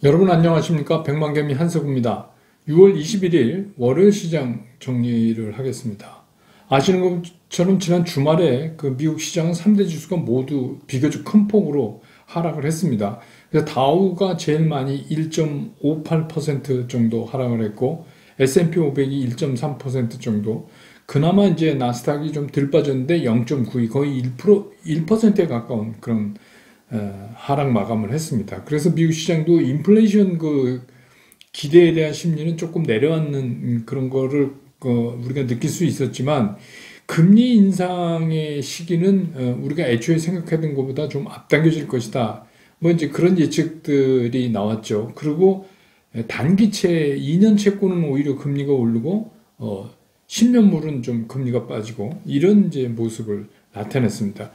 여러분 안녕하십니까? 백만개미 한석우입니다. 6월 21일 월요일 시장 정리를 하겠습니다. 아시는 것처럼 지난 주말에 그 미국 시장은 3대 지수가 모두 비교적 큰 폭으로 하락을 했습니다. 그래서 다우가 제일 많이 1.58% 정도 하락을 했고 S&P 500이 1.3% 정도, 그나마 이제 나스닥이 좀 덜 빠졌는데 0.92, 거의 1%에 가까운 그런 하락 마감을 했습니다. 그래서 미국 시장도 인플레이션 그 기대에 대한 심리는 조금 내려앉는 그런 거를 우리가 느낄 수 있었지만, 금리 인상의 시기는 우리가 애초에 생각하던 것보다 좀 앞당겨질 것이다. 뭐 이제 그런 예측들이 나왔죠. 그리고 단기채 2년 채권은 오히려 금리가 오르고 10년물은 좀 금리가 빠지고 이런 이제 모습을 나타냈습니다.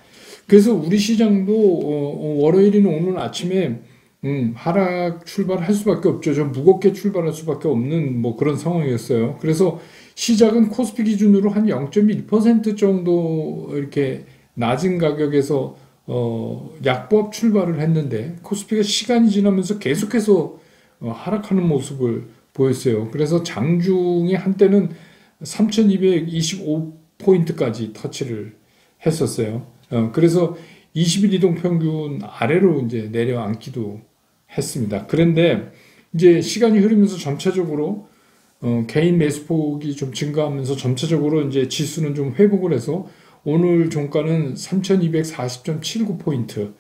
그래서 우리 시장도 월요일인 오늘 아침에 하락 출발할 수밖에 없죠. 좀 무겁게 출발할 수밖에 없는 뭐 그런 상황이었어요. 그래서 시작은 코스피 기준으로 한 0.1% 정도 이렇게 낮은 가격에서 약보합 출발을 했는데, 코스피가 시간이 지나면서 계속해서 하락하는 모습을 보였어요. 그래서 장중에 한때는 3,225포인트까지 터치를 했었어요. 그래서 20일 이동 평균 아래로 이제 내려앉기도 했습니다. 그런데 이제 시간이 흐르면서 점차적으로 개인 매수폭이 좀 증가하면서 점차적으로 이제 지수는 좀 회복을 해서 오늘 종가는 3,240.79포인트,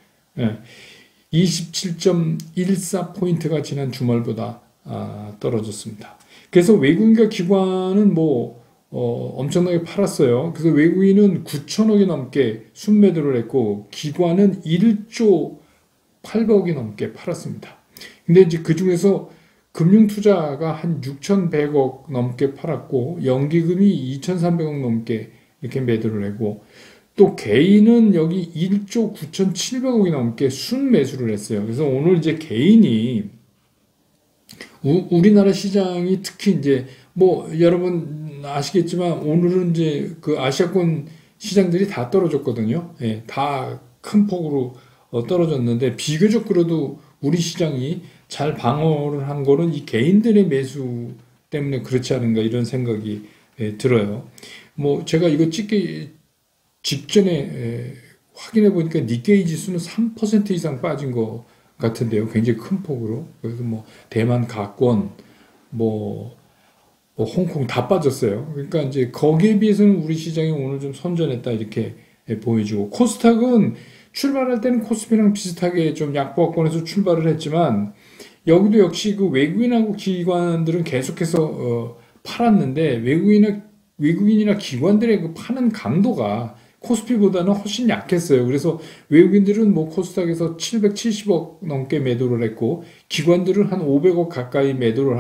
27.14포인트가 지난 주말보다 떨어졌습니다. 그래서 외국인과 기관은 엄청나게 팔았어요. 그래서 외국인은 9천억이 넘게 순매도를 했고, 기관은 1조 800억이 넘게 팔았습니다. 근데 이제 그 중에서 금융투자가 한 6,100억 넘게 팔았고, 연기금이 2,300억 넘게 이렇게 매도를 하고, 또 개인은 여기 1조 9,700억이 넘게 순매수를 했어요. 그래서 오늘 이제 개인이 우리나라 시장이 특히 이제 여러분 아시겠지만 오늘은 이제 그 아시아권 시장들이 다 떨어졌거든요. 예, 다 큰 폭으로 떨어졌는데, 비교적 그래도 우리 시장이 잘 방어를 한 거는 이 개인들의 매수 때문에 그렇지 않은가, 이런 생각이 들어요. 제가 이거 찍기 직전에 확인해 보니까 니케이 지수는 3% 이상 빠진 것 같은데요. 굉장히 큰 폭으로. 그래서 대만 가권, 홍콩 다 빠졌어요. 그러니까 이제 거기에 비해서는 우리 시장이 오늘 좀 선전했다, 이렇게 보여지고, 코스닥은 출발할 때는 코스피랑 비슷하게 좀 약보합권에서 출발을 했지만, 여기도 역시 그 외국인하고 기관들은 계속해서 팔았는데, 외국인이나 기관들의 그 파는 강도가 코스피보다는 훨씬 약했어요. 그래서 외국인들은 코스닥에서 770억 넘게 매도를 했고, 기관들은 한 500억 가까이 매도를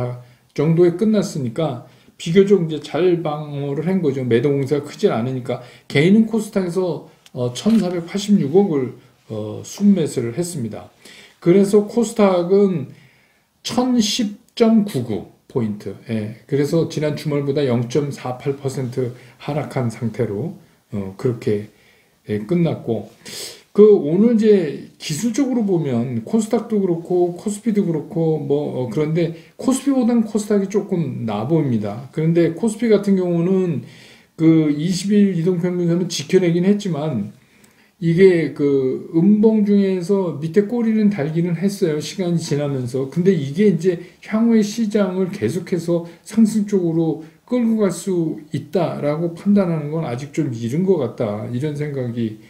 정도에 끝났으니까 비교적 이제 잘 방어를 한 거죠. 매도 공세가 크지 않으니까. 개인은 코스닥에서 1,486억을 순매수를 했습니다. 그래서 코스닥은 1,010.99포인트. 예. 그래서 지난 주말보다 0.48% 하락한 상태로 그렇게 끝났고, 오늘 이제 기술적으로 보면 코스닥도 그렇고 코스피도 그렇고 그런데 코스피보다는 코스닥이 조금 나 보입니다. 그런데 코스피 같은 경우는 그 20일 이동평균선은 지켜내긴 했지만, 이게 그 음봉 중에서 밑에 꼬리는 달기는 했어요. 시간이 지나면서. 근데 이게 이제 향후의 시장을 계속해서 상승 쪽으로 끌고 갈 수 있다라고 판단하는 건 아직 좀 이른 것 같다, 이런 생각이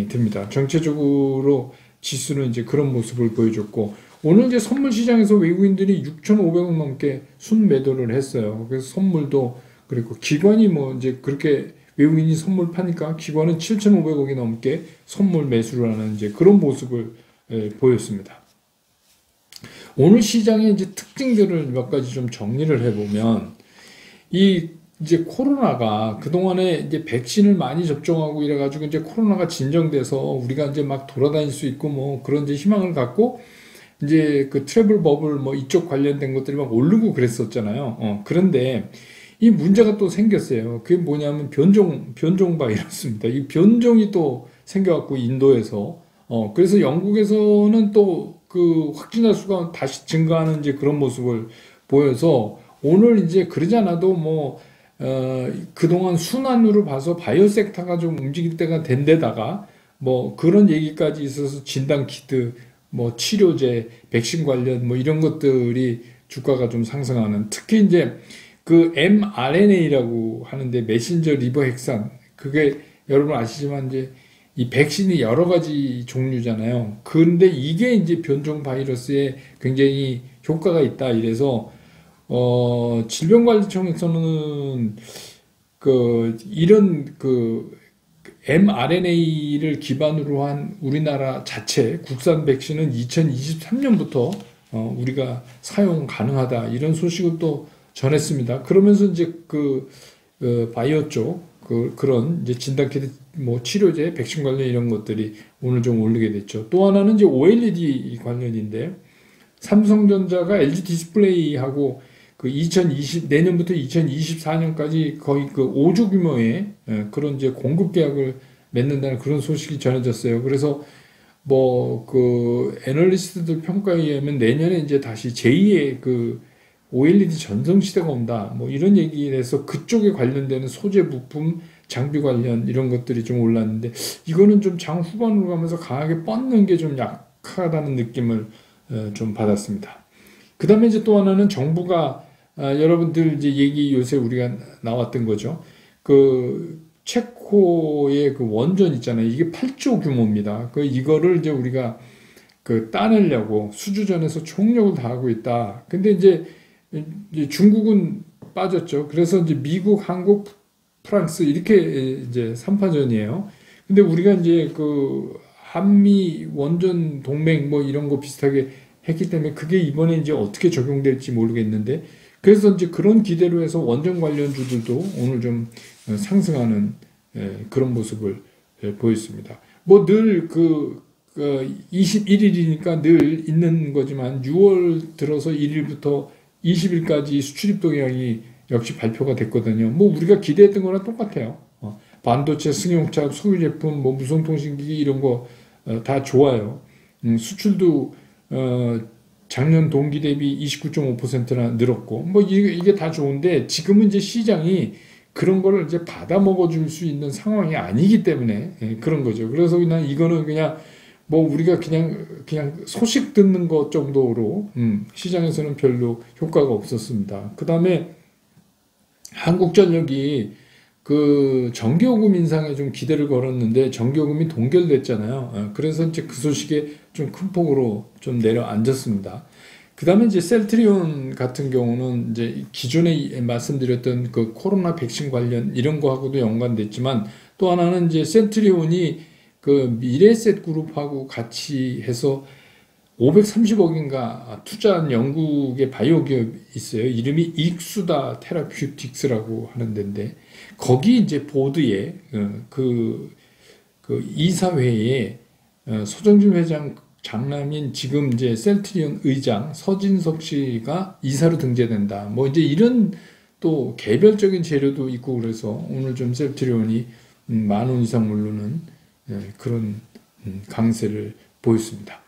듭니다. 전체적으로 지수는 이제 그런 모습을 보여줬고, 오늘 이제 선물 시장에서 외국인들이 6,500억 넘게 순매도를 했어요. 그래서 선물도, 그리고 기관이 이제 그렇게 외국인이 선물 파니까 기관은 7,500억이 넘게 선물 매수를 하는 이제 그런 모습을 보였습니다. 오늘 시장의 이제 특징들을 몇 가지 좀 정리를 해보면, 이제 코로나가 그동안에 이제 백신을 많이 접종하고 이래가지고 이제 코로나가 진정돼서 우리가 이제 막 돌아다닐 수 있고 그런 이제 희망을 갖고 이제 그 트래블 버블 이쪽 관련된 것들이 막 오르고 그랬었잖아요. 그런데 이 문제가 또 생겼어요. 그게 뭐냐면 변종 바이러스입니다. 이 변종이 또 생겨갖고 인도에서 그래서 영국에서는 또 그 확진자 수가 다시 증가하는 이제 그런 모습을 보여서 오늘 이제 그러지 않아도 그동안 순환으로 봐서 바이오 섹터가 좀 움직일 때가 된 데다가 뭐 그런 얘기까지 있어서 진단 키트, 뭐 치료제, 백신 관련 뭐 이런 것들이 주가가 좀 상승하는 특히 이제 그 mRNA라고 하는데 메신저 리버 핵산 그게 여러분 아시지만 이제 이 백신이 여러 가지 종류잖아요. 그런데 이게 이제 변종 바이러스에 굉장히 효과가 있다. 이래서 질병관리청에서는 이런 mRNA를 기반으로 한 우리나라 자체 국산 백신은 2023년부터 우리가 사용 가능하다. 이런 소식을 또 전했습니다. 그러면서 이제 바이오 쪽 그런 이제 진단키트, 뭐 치료제, 백신 관련 이런 것들이 오늘 좀 오르게 됐죠. 또 하나는 이제 OLED 관련인데 삼성전자가 LG 디스플레이하고 내년부터 2024년까지 거의 5조 규모의 그런 이제 공급 계약을 맺는다는 그런 소식이 전해졌어요. 그래서 애널리스트들 평가에 의하면 내년에 이제 다시 제2의 OLED 전성시대가 온다. 뭐 이런 얘기를 해서 그쪽에 관련되는 소재 부품, 장비 관련 이런 것들이 좀 올랐는데 이거는 좀 장 후반으로 가면서 강하게 뻗는 게 좀 약하다는 느낌을 좀 받았습니다. 그 다음에 이제 또 하나는 정부가 여러분들 이제 얘기 요새 우리가 나왔던 거죠. 체코의 원전 있잖아요. 이게 8조 규모입니다. 이거를 이제 우리가 따내려고 수주전에서 총력을 다하고 있다. 근데 이제 중국은 빠졌죠. 그래서 이제 미국, 한국, 프랑스 이렇게 이제 3파전이에요. 근데 우리가 이제 한미 원전 동맹 뭐 이런 거 비슷하게 했기 때문에 그게 이번에 이제 어떻게 적용될지 모르겠는데 그래서 이제 그런 기대로 해서 원전 관련주들도 오늘 좀 상승하는 그런 모습을 보였습니다. 뭐 늘 21일이니까 늘 있는 거지만 6월 들어서 1일부터 20일까지 수출입 동향이 역시 발표가 됐거든요. 뭐 우리가 기대했던 거랑 똑같아요. 반도체, 승용차, 소유 제품, 뭐 무선통신기기 이런 거 다 좋아요. 수출도 작년 동기 대비 29.5%나 늘었고 뭐 이게 다 좋은데 지금은 이제 시장이 그런 거를 이제 받아 먹어줄 수 있는 상황이 아니기 때문에 그런 거죠. 그래서 그냥 이거는 그냥 뭐 우리가 그냥 소식 듣는 것 정도로 시장에서는 별로 효과가 없었습니다. 그 다음에 한국전력이 전기요금 인상에 좀 기대를 걸었는데 전기요금이 동결됐잖아요. 그래서 이제 그 소식에 좀 큰 폭으로 좀 내려앉았습니다. 그 다음에 이제 셀트리온 같은 경우는 이제 기존에 말씀드렸던 코로나 백신 관련 이런 거하고도 연관됐지만 또 하나는 이제 셀트리온이 미래에셋 그룹하고 같이 해서 530억인가 투자한 영국의 바이오 기업이 있어요. 이름이 익수다 테라퓨틱스라고 하는 데인데 거기 이제 보드에 이사회에 소정준 회장 장남인 지금 이제 셀트리온 의장 서진석 씨가 이사로 등재된다. 뭐 이제 이런 또 개별적인 재료도 있고 그래서 오늘 좀 셀트리온이 10,000원 이상 오르는 그런 강세를 보였습니다.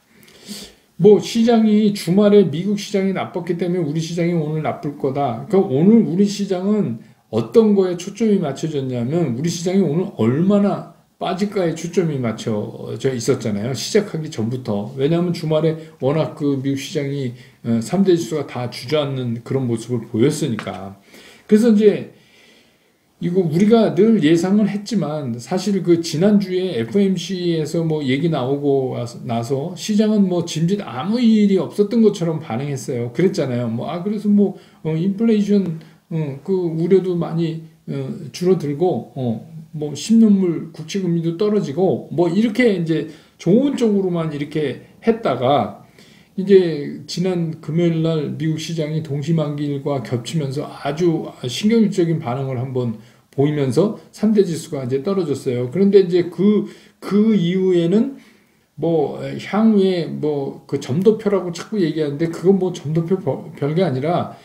뭐 시장이 주말에 미국 시장이 나빴기 때문에 우리 시장이 오늘 나쁠 거다. 그러니까 오늘 우리 시장은 어떤 거에 초점이 맞춰졌냐면 우리 시장이 오늘 얼마나 빠질까에 초점이 맞춰져 있었잖아요. 시작하기 전부터. 왜냐하면 주말에 워낙 미국 시장이 3대 지수가 다 주저앉는 그런 모습을 보였으니까. 그래서 이제 이거 우리가 늘 예상을 했지만 사실 지난주에 FOMC에서 뭐 얘기 나오고 나서 시장은 뭐 짐짓 아무 일이 없었던 것처럼 반응했어요. 그랬잖아요. 그래서 인플레이션 우려도 많이 줄어들고 뭐 10년물 국채금리도 떨어지고 뭐 이렇게 이제 좋은 쪽으로만 이렇게 했다가 이제 지난 금요일 날 미국 시장이 동시만기일과 겹치면서 아주 신경질적인 반응을 한번 보이면서 3대 지수가 이제 떨어졌어요. 그런데 이제 그 이후에는 뭐 향후에 점도표라고 자꾸 얘기하는데 그건 뭐 점도표 별게 아니라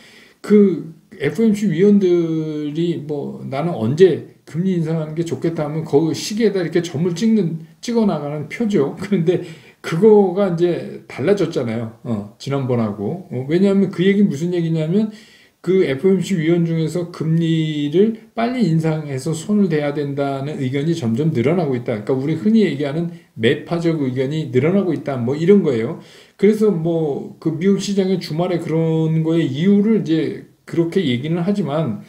FOMC 위원들이 나는 언제 금리 인상하는 게 좋겠다 하면 그 시기에다 이렇게 점을 찍어 나가는 표죠. 그런데 그거가 이제 달라졌잖아요. 지난번하고. 왜냐하면 그 얘기 무슨 얘기냐면 그 FOMC 위원 중에서 금리를 빨리 인상해서 손을 대야 된다는 의견이 점점 늘어나고 있다. 그러니까 우리 흔히 얘기하는 매파적 의견이 늘어나고 있다. 뭐 이런 거예요. 그래서 뭐 그 미국 시장의 주말에 그런 거의 이유를 이제 그렇게 얘기는 하지만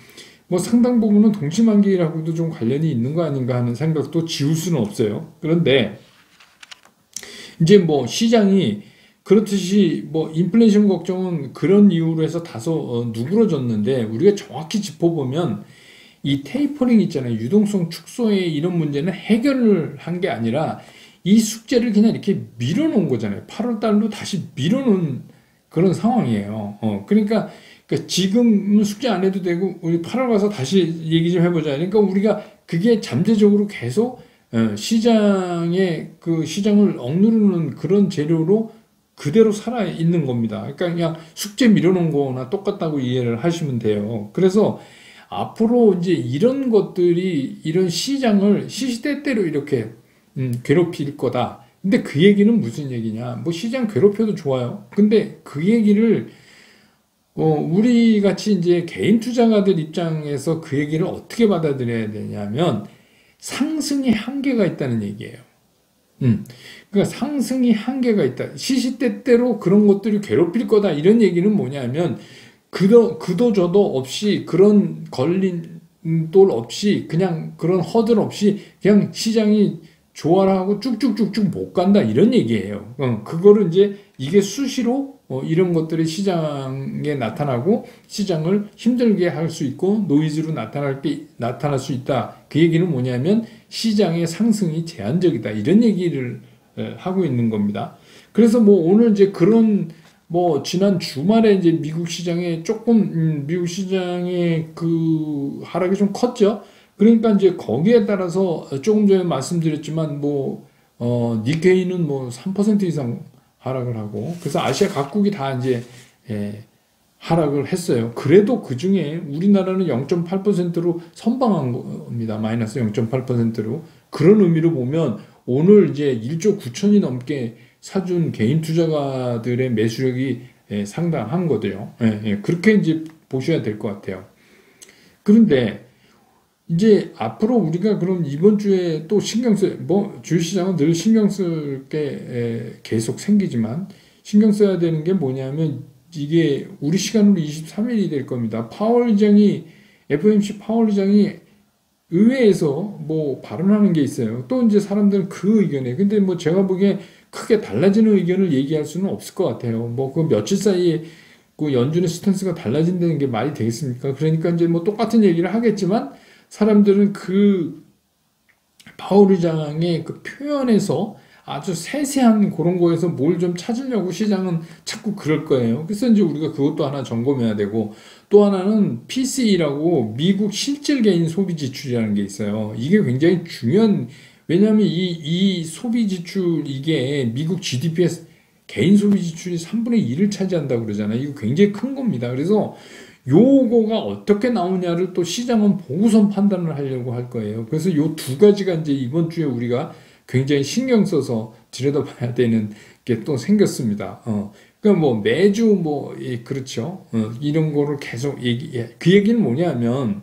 뭐 상당 부분은 동시만기라고도 좀 관련이 있는 거 아닌가 하는 생각도 지울 수는 없어요. 그런데 이제 뭐 시장이 그렇듯이 뭐 인플레이션 걱정은 그런 이유로 해서 다소 누그러졌는데 우리가 정확히 짚어보면 이 테이퍼링 있잖아요. 유동성 축소의 이런 문제는 해결을 한 게 아니라 이 숙제를 그냥 이렇게 밀어놓은 거잖아요. 8월 달로 다시 밀어놓은 그런 상황이에요. 그러니까 지금은 숙제 안 해도 되고 우리 8월 가서 다시 얘기 좀 해보자. 그러니까 우리가 그게 잠재적으로 계속 시장의 그 시장을 억누르는 그런 재료로 그대로 살아 있는 겁니다. 그러니까 그냥 숙제 밀어놓은 거나 똑같다고 이해를 하시면 돼요. 그래서 앞으로 이제 이런 것들이 이런 시장을 시시때때로 이렇게 괴롭힐 거다. 근데 그 얘기는 무슨 얘기냐? 뭐 시장 괴롭혀도 좋아요. 근데 그 얘기를 우리 같이 이제 개인 투자가들 입장에서 그 얘기를 어떻게 받아들여야 되냐면 상승의 한계가 있다는 얘기예요. 그러니까 상승이 한계가 있다. 시시때때로 그런 것들이 괴롭힐 거다. 이런 얘기는 뭐냐면 그도저도 없이 그런 걸림돌 없이 그냥 그런 허들 없이 그냥 시장이 조화하고 쭉쭉쭉쭉 못 간다. 이런 얘기예요. 그거를 이제 이게 수시로 이런 것들이 시장에 나타나고 시장을 힘들게 할 수 있고 노이즈로 나타날 수 있다. 그 얘기는 뭐냐면 시장의 상승이 제한적이다. 이런 얘기를 하고 있는 겁니다. 그래서 뭐 오늘 이제 그런 뭐 지난 주말에 이제 미국 시장에 조금 미국 시장의 그 하락이 좀 컸죠. 그러니까 이제 거기에 따라서 조금 전에 말씀드렸지만 뭐 니케이는 뭐 3% 이상 하락을 하고 그래서 아시아 각국이 다 이제 하락을 했어요. 그래도 그 중에 우리나라는 0.8%로 선방한 겁니다. 마이너스 0.8%로. 그런 의미로 보면 오늘 이제 1조 9천이 넘게 사준 개인 투자가들의 매수력이 상당한 거죠. 그렇게 이제 보셔야 될 것 같아요. 그런데 이제 앞으로 우리가 그럼 이번 주에 또 주식시장은 늘 신경 쓸 게 계속 생기지만 신경 써야 되는 게 뭐냐면 이게 우리 시간으로 23일이 될 겁니다. FOMC 파월 의장이 의회에서 뭐 발언하는 게 있어요. 또 이제 사람들은 그 의견에 근데 뭐 제가 보기에 크게 달라지는 의견을 얘기할 수는 없을 것 같아요. 뭐 그 며칠 사이에 그 연준의 스탠스가 달라진다는 게 말이 되겠습니까? 그러니까 이제 뭐 똑같은 얘기를 하겠지만 사람들은 그 파월 의장의 그 표현에서 아주 세세한 그런 거에서 뭘 좀 찾으려고 시장은 자꾸 그럴 거예요. 그래서 이제 우리가 그것도 하나 점검해야 되고 또 하나는 PCE라고 미국 실질 개인 소비 지출이라는 게 있어요. 이게 굉장히 중요한 왜냐하면 이 소비 지출 이게 미국 GDP의 개인 소비 지출이 3분의 1을 차지한다고 그러잖아요. 이거 굉장히 큰 겁니다. 그래서 요거가 어떻게 나오냐를 또 시장은 보고선 판단을 하려고 할 거예요. 그래서 요 두 가지가 이제 이번 주에 우리가 굉장히 신경 써서 들여다봐야 되는 게 또 생겼습니다. 그러니까 뭐 매주 그렇죠. 이런 거를 계속 그 얘기는 뭐냐면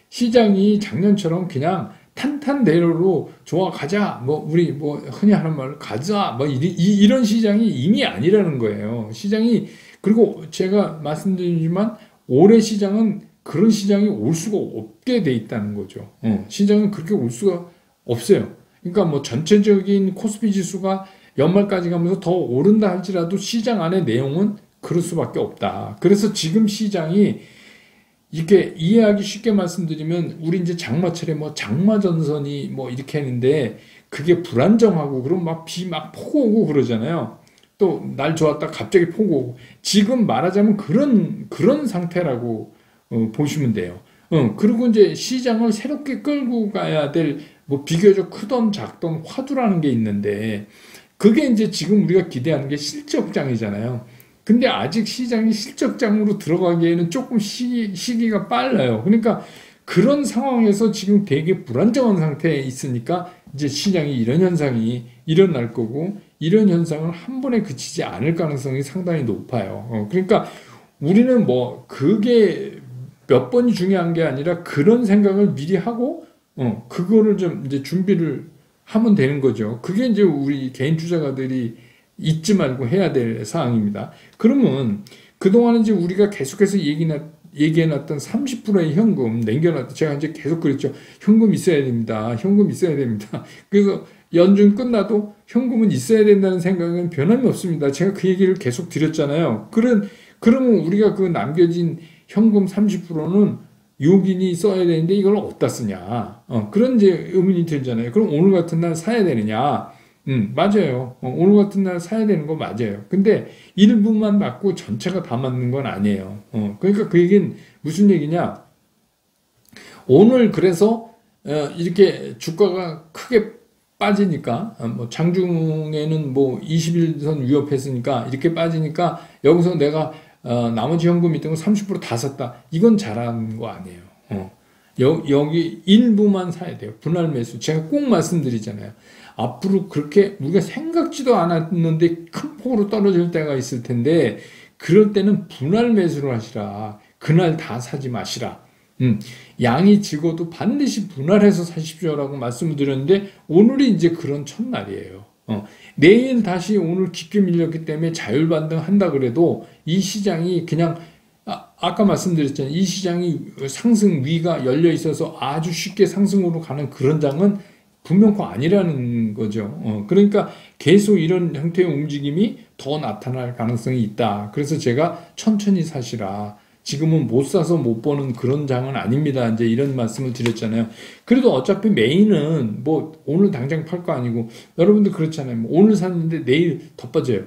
시장이 작년처럼 그냥 탄탄대로로 좋아 가자 우리 흔히 하는 말로 가자 이런 시장이 이미 아니라는 거예요. 시장이 그리고 제가 말씀드리지만 올해 시장은 그런 시장이 올 수가 없게 돼 있다는 거죠. 시장은 그렇게 올 수가 없어요. 그러니까 뭐 전체적인 코스피 지수가 연말까지 가면서 더 오른다 할지라도 시장 안의 내용은 그럴 수밖에 없다. 그래서 지금 시장이 이렇게 이해하기 쉽게 말씀드리면 우리 이제 장마철에 장마 전선이 이렇게 했는데 그게 불안정하고 그럼 비 폭우 오고 그러잖아요. 또 날 좋았다 갑자기 폭우 오고 지금 말하자면 그런 상태라고 보시면 돼요. 그리고 이제 시장을 새롭게 끌고 가야 될 비교적 크던 작던 화두라는 게 있는데 그게 이제 지금 우리가 기대하는 게 실적장이잖아요. 근데 아직 시장이 실적장으로 들어가기에는 조금 시기가 빨라요. 그러니까 그런 상황에서 지금 되게 불안정한 상태에 있으니까 이제 시장이 이런 현상이 일어날 거고 이런 현상은 한 번에 그치지 않을 가능성이 상당히 높아요. 그러니까 우리는 뭐 그게 몇 번이 중요한 게 아니라 그런 생각을 미리 하고 그거를 좀 이제 준비를 하면 되는 거죠. 그게 이제 우리 개인 투자가들이 잊지 말고 해야 될 사항입니다. 그러면 그동안은 이제 우리가 계속해서 얘기해놨던 30%의 현금 남겨놨다. 제가 이제 계속 그랬죠. 현금 있어야 됩니다. 현금 있어야 됩니다. 그래서 연중 끝나도 현금은 있어야 된다는 생각은 변함이 없습니다. 제가 그 얘기를 계속 드렸잖아요. 그러면 우리가 그 남겨진 현금 30%는 요긴히 써야 되는데 이걸 어디다 쓰냐. 그런 이제 의문이 들잖아요. 그럼 오늘 같은 날 사야 되느냐. 맞아요. 오늘 같은 날 사야 되는 거 맞아요. 근데 일부만 맞고 전체가 다 맞는 건 아니에요. 그러니까 그 얘기는 무슨 얘기냐. 오늘 그래서 이렇게 주가가 크게 빠지니까 뭐 장중에는 뭐 21선 위협했으니까 이렇게 빠지니까 여기서 내가 나머지 현금 있던 거 30%다 샀다. 이건 잘한 거 아니에요. 여기 일부만 사야 돼요. 분할 매수. 제가 꼭 말씀드리잖아요. 앞으로 그렇게 우리가 생각지도 않았는데 큰 폭으로 떨어질 때가 있을 텐데 그럴 때는 분할 매수를 하시라. 그날 다 사지 마시라. 양이 적어도 반드시 분할해서 사십시오라고 말씀을 드렸는데 오늘이 이제 그런 첫날이에요. 내일 다시 오늘 깊게 밀렸기 때문에 자율반등한다 그래도 이 시장이 그냥 아까 말씀드렸잖아요. 이 시장이 상승 위가 열려 있어서 아주 쉽게 상승으로 가는 그런 장은 분명코 아니라는 거죠. 그러니까 계속 이런 형태의 움직임이 더 나타날 가능성이 있다. 그래서 제가 천천히 사시라. 지금은 못 사서 못 보는 그런 장은 아닙니다. 이제 이런 말씀을 드렸잖아요. 그래도 어차피 메인은 뭐 오늘 당장 팔 거 아니고 여러분들 그렇잖아요. 뭐 오늘 샀는데 내일 더 빠져요.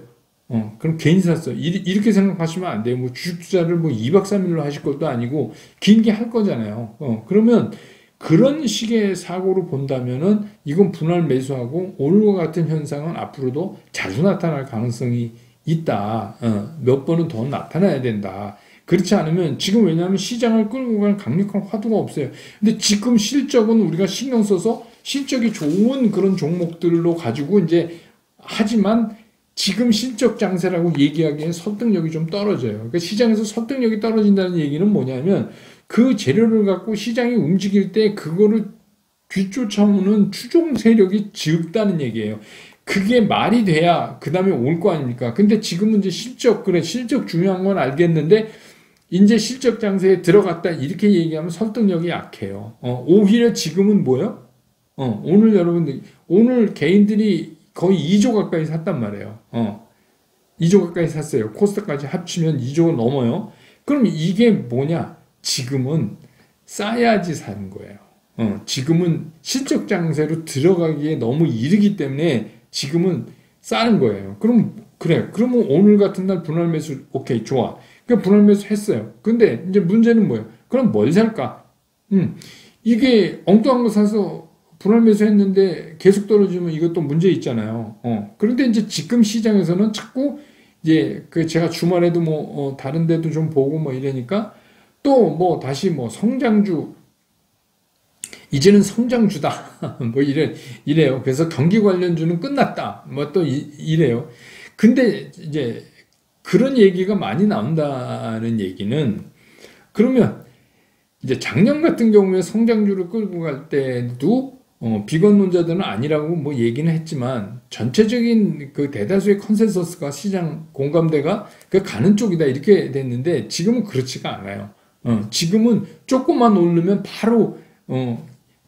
그럼 괜히 샀어. 이렇게 생각하시면 안 돼요. 뭐 주식 투자를 뭐 2박 3일로 하실 것도 아니고 길게 할 거잖아요. 그러면 그런 식의 사고로 본다면은 이건 분할 매수하고 오늘과 같은 현상은 앞으로도 자주 나타날 가능성이 있다. 몇 번은 더 나타나야 된다. 그렇지 않으면 지금 왜냐하면 시장을 끌고 가는 강력한 화두가 없어요. 근데 지금 실적은 우리가 신경 써서 실적이 좋은 그런 종목들로 가지고 이제 하지만 지금 실적 장세라고 얘기하기엔 설득력이 좀 떨어져요. 그러니까 시장에서 설득력이 떨어진다는 얘기는 뭐냐면 그 재료를 갖고 시장이 움직일 때 그거를 뒤쫓아오는 추종 세력이 적다는 얘기예요. 그게 말이 돼야 그 다음에 올 거 아닙니까? 근데 지금은 이제 실적, 그래, 실적 중요한 건 알겠는데 이제 실적 장세에 들어갔다 이렇게 얘기하면 설득력이 약해요. 오히려 지금은 뭐예요? 오늘 여러분들, 오늘 개인들이 거의 2조 가까이 샀단 말이에요. 2조 가까이 샀어요. 코스닥까지 합치면 2조가 넘어요. 그럼 이게 뭐냐? 지금은 싸야지 사는 거예요. 지금은 실적 장세로 들어가기에 너무 이르기 때문에 지금은 싸는 거예요. 그럼 그래. 그러면 오늘 같은 날 분할 매수 오케이 좋아. 그러니까 분할 매수 했어요. 근데 이제 문제는 뭐예요? 그럼 뭘 살까? 이게 엉뚱한 거 사서 분할 매수 했는데 계속 떨어지면 이것도 문제 있잖아요. 그런데 이제 지금 시장에서는 자꾸 이제 그 제가 주말에도 뭐 다른 데도 좀 보고 뭐 이러니까 또 뭐 다시 뭐 성장주 이제는 성장주다 뭐 이래요. 그래서 경기 관련주는 끝났다 뭐 또 이래요. 근데 이제 그런 얘기가 많이 나온다는 얘기는 그러면 이제 작년 같은 경우에 성장주를 끌고 갈 때도 비관론자들은 아니라고 뭐 얘기는 했지만 전체적인 그 대다수의 컨센서스가 시장 공감대가 그 가는 쪽이다 이렇게 됐는데 지금은 그렇지가 않아요. 지금은 조금만 오르면 바로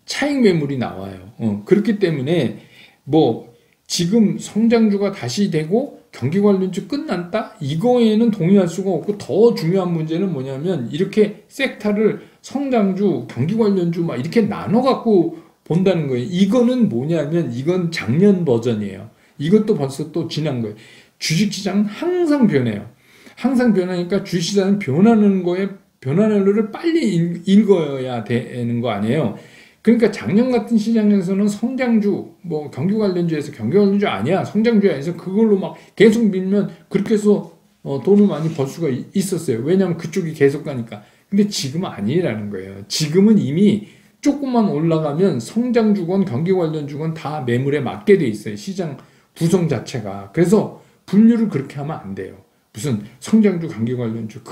차익 매물이 나와요. 그렇기 때문에 뭐 지금 성장주가 다시 되고 경기 관련주 끝났다? 이거에는 동의할 수가 없고 더 중요한 문제는 뭐냐면 이렇게 섹터를 성장주, 경기 관련주 막 이렇게 나눠 갖고 본다는 거예요. 이거는 뭐냐면 이건 작년 버전이에요. 이것도 벌써 또 지난 거예요. 주식시장은 항상 변해요. 항상 변하니까 주식시장은 변하는 거에 변하는 거를 빨리 읽어야 되는 거 아니에요. 그러니까 작년 같은 시장에서는 성장주, 뭐 경기 관련주에서 경기 관련주 아니야, 성장주야 해서 그걸로 막 계속 밀면 그렇게 해서 돈을 많이 벌 수가 있었어요. 왜냐하면 그쪽이 계속 가니까. 근데 지금은 아니라는 거예요. 지금은 이미 조금만 올라가면 성장주건 경기 관련 주건 다 매물에 맞게 돼 있어요. 시장 구성 자체가. 그래서 분류를 그렇게 하면 안 돼요. 무슨 성장주, 경기 관련주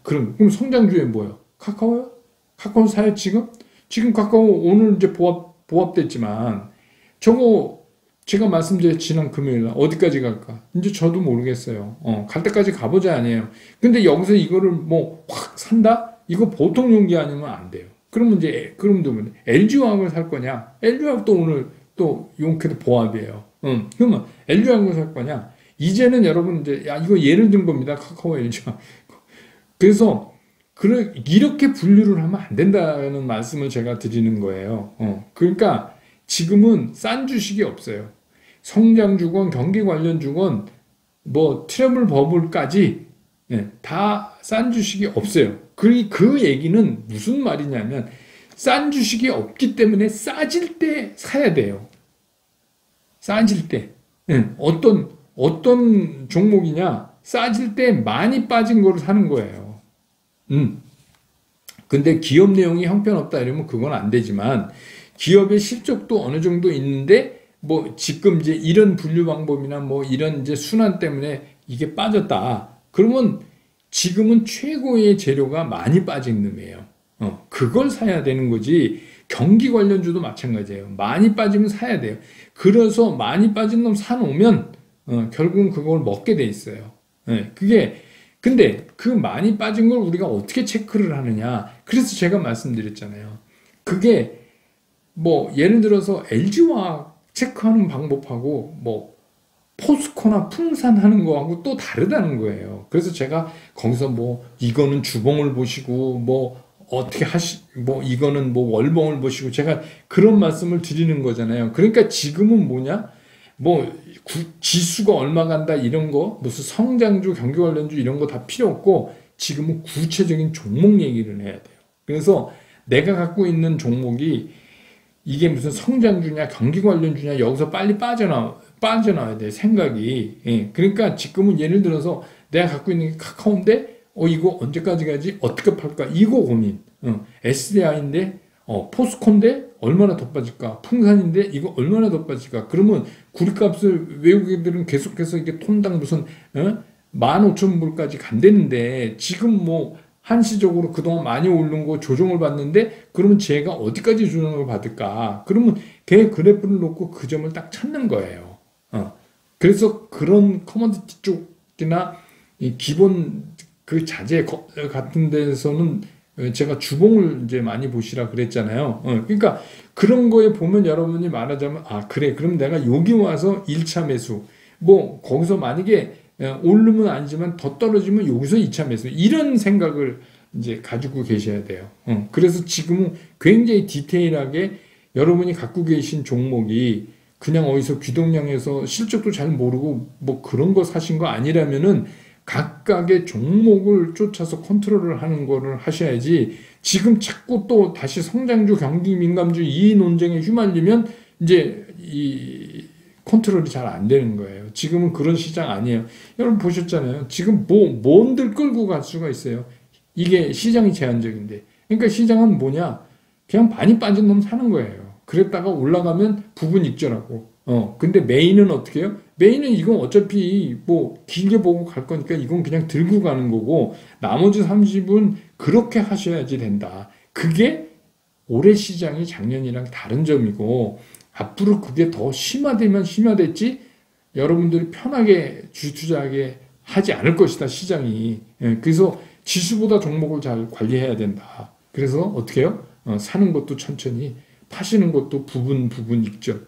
그런 그럼 성장주에 뭐예요? 카카오요? 카카오 사요 지금? 지금 카카오 오늘 이제 보합됐지만 저거 제가 말씀드린 지난 금요일 날 어디까지 갈까? 이제 저도 모르겠어요. 갈 때까지 가보자 아니에요. 근데 여기서 이거를 뭐 확 산다? 이거 보통 용기 아니면 안 돼요. 그러면 이제 그러면 LG화학을 살 거냐? LG화학도 오늘 또 용케도 보합이에요. 그러면 LG화학을 살 거냐? 이제는 여러분 이제 이거 예를 든 겁니다. 카카오 LG화학. 그래서 이렇게 분류를 하면 안 된다는 말씀을 제가 드리는 거예요. 그러니까 지금은 싼 주식이 없어요. 성장주건 경기 관련 주건 뭐 트러블 버블까지 다 싼 주식이 없어요. 그 얘기는 무슨 말이냐면 싼 주식이 없기 때문에 싸질 때 사야 돼요. 싸질 때. 어떤 종목이냐? 싸질 때 많이 빠진 거를 사는 거예요. 근데 기업 내용이 형편없다 이러면 그건 안 되지만 기업의 실적도 어느 정도 있는데 뭐 지금 이제 이런 분류 방법이나 뭐 이런 이제 순환 때문에 이게 빠졌다. 그러면 지금은 최고의 재료가 많이 빠진 놈이에요. 그걸 사야 되는 거지. 경기 관련주도 마찬가지예요. 많이 빠지면 사야 돼요. 그래서 많이 빠진 놈 사놓으면 결국은 그걸 먹게 돼 있어요. 근데 그 많이 빠진 걸 우리가 어떻게 체크를 하느냐. 그래서 제가 말씀드렸잖아요. 그게 뭐 예를 들어서 LG화학 체크하는 방법하고 뭐 포스코나 풍산하는 거하고 또 다르다는 거예요. 그래서 제가 거기서 뭐 이거는 주봉을 보시고 뭐 어떻게 뭐 이거는 뭐 월봉을 보시고 제가 그런 말씀을 드리는 거잖아요. 그러니까 지금은 뭐냐? 뭐 지수가 얼마 간다 이런 거 무슨 성장주, 경기 관련주 이런 거 다 필요 없고 지금은 구체적인 종목 얘기를 해야 돼요. 그래서 내가 갖고 있는 종목이 이게 무슨 성장주냐 경기 관련주냐 여기서 빨리 빠져나와야 돼 생각이. 그러니까 지금은 예를 들어서 내가 갖고 있는 게 카카오인데 이거 언제까지 가지? 어떻게 팔까? 이거 고민. SDI인데 포스코인데 얼마나 더 빠질까? 풍산인데 이거 얼마나 더 빠질까? 그러면 구리값을 외국인들은 계속해서 이게 톤당 무슨 15,000불까지 간대는데 지금 뭐 한시적으로 그동안 많이 오른 거 조정을 받는데 그러면 제가 어디까지 조정을 받을까? 그러면 걔 그래프를 놓고 그 점을 딱 찾는 거예요. 그래서 그런 커머디티 쪽이나 이 기본 그 자재 같은 데서는 제가 주봉을 이제 많이 보시라 그랬잖아요. 그러니까 그런 거에 보면 여러분이 말하자면 그래 그럼 내가 여기 와서 1차 매수 뭐 거기서 만약에 오르면 아니지만 더 떨어지면 여기서 2차 매수 이런 생각을 이제 가지고 계셔야 돼요. 그래서 지금은 굉장히 디테일하게 여러분이 갖고 계신 종목이 그냥 어디서 귀동냥에서 실적도 잘 모르고 뭐 그런 거 사신 거 아니라면은 각각의 종목을 쫓아서 컨트롤을 하는 거를 하셔야지 지금 자꾸 또 다시 성장주, 경기 민감주 이 논쟁에 휘말리면 이제 이 컨트롤이 잘 안 되는 거예요. 지금은 그런 시장 아니에요. 여러분 보셨잖아요. 지금 뭔들 끌고 갈 수가 있어요. 이게 시장이 제한적인데. 그러니까 시장은 뭐냐? 그냥 많이 빠진 놈 사는 거예요. 그랬다가 올라가면 부분 익절하고. 근데 메인은 어떻게 해요? 메인은 이건 어차피 뭐 길게 보고 갈 거니까 이건 그냥 들고 가는 거고 나머지 30은 그렇게 하셔야지 된다. 그게 올해 시장이 작년이랑 다른 점이고 앞으로 그게 더 심화되면 심화됐지 여러분들이 편하게 주식 투자하게 하지 않을 것이다 시장이. 그래서 지수보다 종목을 잘 관리해야 된다. 그래서 어떻게 해요? 사는 것도 천천히 파시는 것도 부분 익절.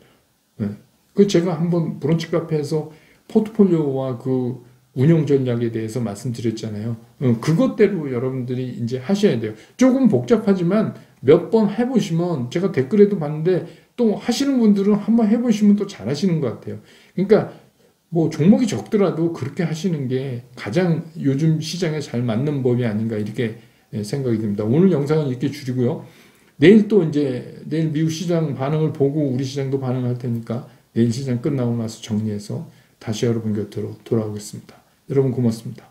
그 제가 한번 브런치 카페에서 포트폴리오와 그 운영 전략에 대해서 말씀드렸잖아요. 그것대로 여러분들이 이제 하셔야 돼요. 조금 복잡하지만 몇 번 해보시면 제가 댓글에도 봤는데 또 하시는 분들은 한번 해보시면 또 잘하시는 것 같아요. 그러니까 뭐 종목이 적더라도 그렇게 하시는 게 가장 요즘 시장에 잘 맞는 법이 아닌가 이렇게 생각이 듭니다. 오늘 영상은 이렇게 줄이고요. 내일 또 이제 내일 미국 시장 반응을 보고 우리 시장도 반응할 테니까 내일 시장 끝나고 나서 정리해서 다시 여러분 곁으로 돌아오겠습니다. 여러분 고맙습니다.